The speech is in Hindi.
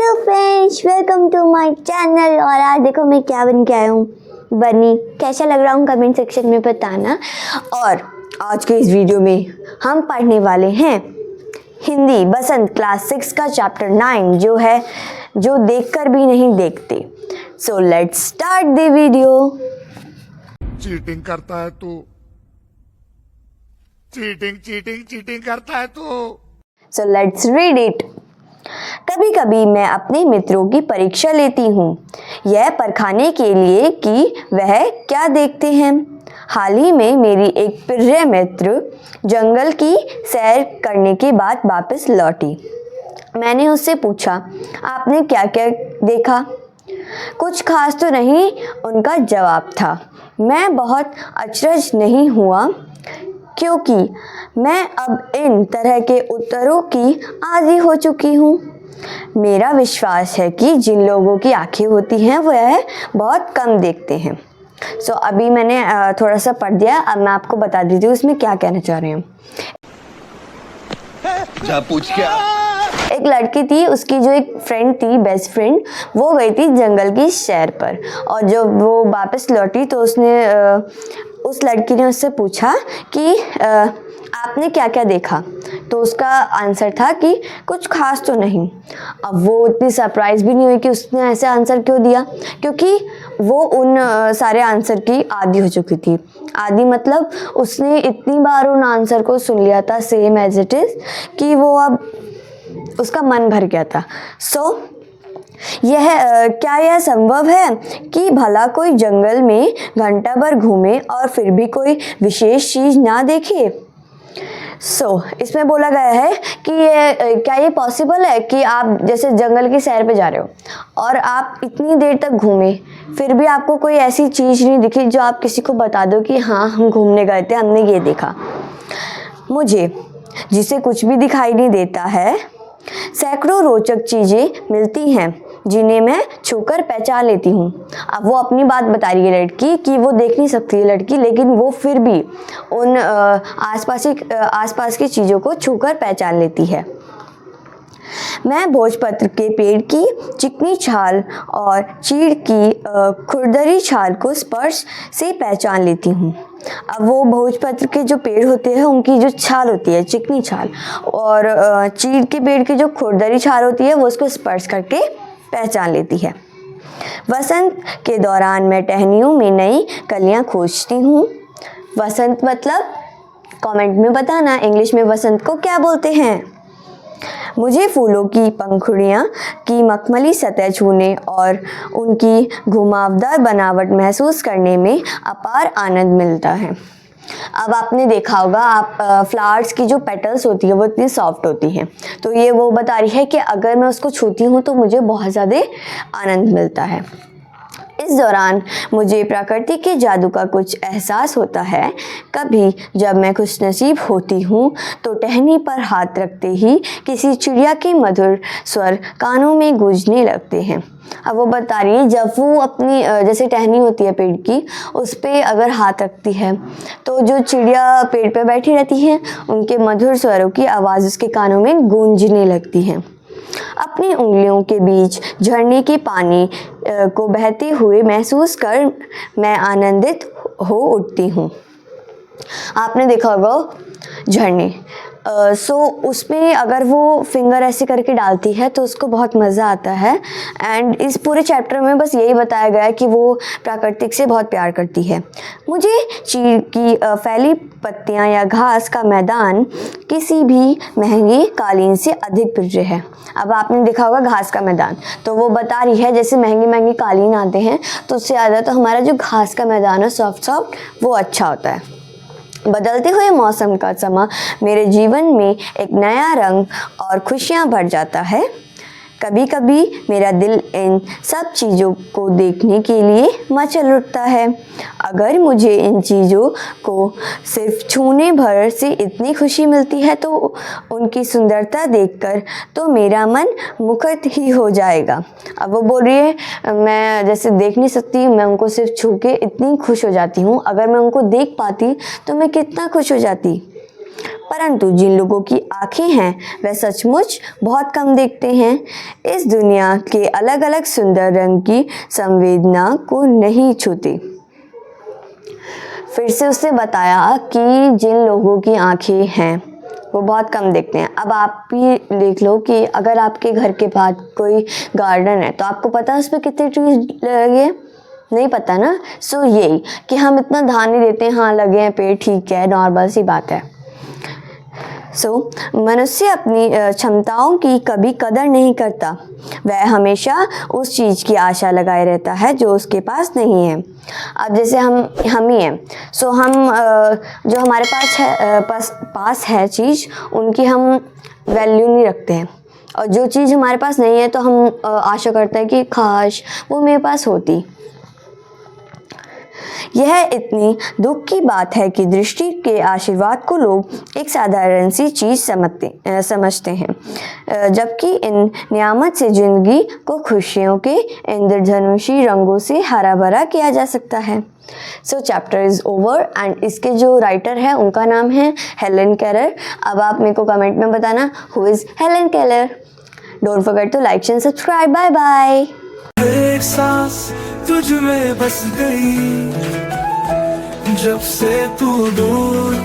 Hello friends, welcome to my channel. और आज देखो मैं क्या बन के आया हूँ। बनी कैसा लग रहा हूँ कमेंट सेक्शन में बताना। और आज के इस वीडियो में हम पढ़ने वाले हैं हिंदी बसंत क्लास 6 का चैप्टर 9 जो है जो देखकर भी नहीं देखते। So let's start the video. Cheating करता है तू, चीटिंग करता है तू। So let's read it. कभी कभी मैं अपने मित्रों की परीक्षा लेती हूँ, यह परखाने के लिए कि वह क्या देखते हैं। हाल ही में मेरी एक प्रिय मित्र जंगल की सैर करने के बाद वापस लौटी। मैंने उससे पूछा, आपने क्या क्या देखा? कुछ खास तो नहीं, उनका जवाब था। मैं बहुत अचरज नहीं हुआ क्योंकि मैं अब इन तरह के उत्तरों की आदी हो चुकी हूँ। मेरा विश्वास है कि जिन लोगों की आंखें होती हैं वह बहुत कम देखते हैं। सो अभी मैंने थोड़ा सा पढ़ दिया, अब मैं आपको बता देती हूँ उसमें क्या कहना चाह रहे हैं। जा पूछ क्या? एक लड़की थी, उसकी जो एक फ्रेंड थी, बेस्ट फ्रेंड, वो गई थी जंगल की सैर पर। और जब वो वापस लौटी तो उस लड़की ने उससे पूछा कि आपने क्या क्या देखा? तो उसका आंसर था कि कुछ खास तो नहीं। अब वो इतनी सरप्राइज भी नहीं हुई कि उसने ऐसा आंसर क्यों दिया, क्योंकि वो उन सारे आंसर की आदी हो चुकी थी। आदी मतलब उसने इतनी बार उन आंसर को सुन लिया था सेम एज इट इज़ कि वो अब उसका मन भर गया था। क्या यह संभव है कि भला कोई जंगल में घंटा भर घूमे और फिर भी कोई विशेष चीज़ ना देखे? इसमें बोला गया है कि क्या ये पॉसिबल है कि आप जैसे जंगल की सैर पे जा रहे हो और आप इतनी देर तक घूमे फिर भी आपको कोई ऐसी चीज़ नहीं दिखी जो आप किसी को बता दो कि हाँ हम घूमने गए थे, हमने ये देखा। मुझे जिसे कुछ भी दिखाई नहीं देता है, सैकड़ों रोचक चीज़ें मिलती हैं जिन्हें मैं छूकर पहचान लेती हूँ। अब वो अपनी बात बता रही है लड़की कि वो देख नहीं सकती है लड़की, लेकिन वो फिर भी उन आसपास की चीज़ों को छूकर पहचान लेती है। मैं भोजपत्र के पेड़ की चिकनी छाल और चीड़ की खुरदरी छाल को स्पर्श से पहचान लेती हूँ। अब वो भोजपत्र के जो पेड़ होते हैं उनकी जो छाल होती है चिकनी छाल, और चीड़ के पेड़ की जो खुरदरी छाल होती है वो उसको स्पर्श करके पहचान लेती है। वसंत के दौरान मैं टहनियों में नई कलियाँ खोजती हूँ। वसंत मतलब कमेंट में बताना इंग्लिश में वसंत को क्या बोलते हैं। मुझे फूलों की पंखुड़ियाँ की मखमली सतह छूने और उनकी घुमावदार बनावट महसूस करने में अपार आनंद मिलता है। अब आपने देखा होगा, आप फ्लावर्स की जो पेटल्स होती है वो इतनी सॉफ्ट होती हैं, तो ये वो बता रही है कि अगर मैं उसको छूती हूँ तो मुझे बहुत ज़्यादा आनंद मिलता है। इस दौरान मुझे प्रकृति के जादू का कुछ एहसास होता है। कभी जब मैं खुशनसीब होती हूँ तो टहनी पर हाथ रखते ही किसी चिड़िया के मधुर स्वर कानों में गूंजने लगते हैं। अब वो बता रही है जब वो अपनी जैसे टहनी होती है पेड़ की, उस पर अगर हाथ रखती है तो जो चिड़िया पेड़ पे बैठी रहती हैं उनके मधुर स्वरों की आवाज़ उसके कानों में गूंजने लगती है। अपनी उंगलियों के बीच झरने के पानी को बहते हुए महसूस कर मैं आनंदित हो उठती हूँ। आपने देखा होगा झरने, उसमें अगर वो फिंगर ऐसे करके डालती है तो उसको बहुत मज़ा आता है। एंड इस पूरे चैप्टर में बस यही बताया गया है कि वो प्राकृतिक से बहुत प्यार करती है। मुझे चीड़ की फैली पत्तियां या घास का मैदान किसी भी महंगी कालीन से अधिक प्रिय है। अब आपने देखा होगा घास का मैदान, तो वो बता रही है जैसे महंगे कालीन आते हैं तो उससे ज़्यादा तो हमारा जो घास का मैदान है सॉफ्ट वो अच्छा होता है। बदलते हुए मौसम का समा मेरे जीवन में एक नया रंग और खुशियाँ भर जाता है। कभी कभी मेरा दिल इन सब चीज़ों को देखने के लिए मचल उठता है। अगर मुझे इन चीज़ों को सिर्फ छूने भर से इतनी खुशी मिलती है तो उनकी सुंदरता देखकर तो मेरा मन मुखरित ही हो जाएगा। अब वो बोल रही है मैं जैसे देख नहीं सकती, मैं उनको सिर्फ छू के इतनी खुश हो जाती हूँ। अगर मैं उनको देख पाती तो मैं कितना खुश हो जाती। परंतु जिन लोगों की आंखें हैं वह सचमुच बहुत कम देखते हैं। इस दुनिया के अलग अलग सुंदर रंग की संवेदना को नहीं छूती। फिर से उसने बताया कि जिन लोगों की आंखें हैं वो बहुत कम देखते हैं। अब आप भी देख लो कि अगर आपके घर के पास कोई गार्डन है तो आपको पता है उस पर कितने ट्रीज लगे हैं? नहीं पता ना। सो यही कि हम इतना ध्यान नहीं देते हैं, हाँ लगे हैं पेड़, ठीक है, नॉर्मल सी बात है। मनुष्य अपनी क्षमताओं की कभी कदर नहीं करता। वह हमेशा उस चीज़ की आशा लगाए रहता है जो उसके पास नहीं है। अब जैसे हम ही हैं, हम जो हमारे पास है चीज़, उनकी हम वैल्यू नहीं रखते हैं, और जो चीज़ हमारे पास नहीं है तो हम आशा करते हैं कि काश वो मेरे पास होती। यह इतनी दुख की बात है कि दृष्टि के आशीर्वाद को लोग एक साधारण सी चीज़ समझते हैं, जबकि इन नियामत से जिंदगी को खुशियों के इंद्रधनुषी रंगों से हरा भरा किया जा सकता है। चैप्टर इज़ ओवर एंड इसके जो राइटर है उनका नाम है हेलन केलर। अब आप मेरे को कमेंट में बताना who is Helen Keller. Don't forget to like and subscribe. Bye bye. एक सांस तुझ में बस गई, जब से तू दूर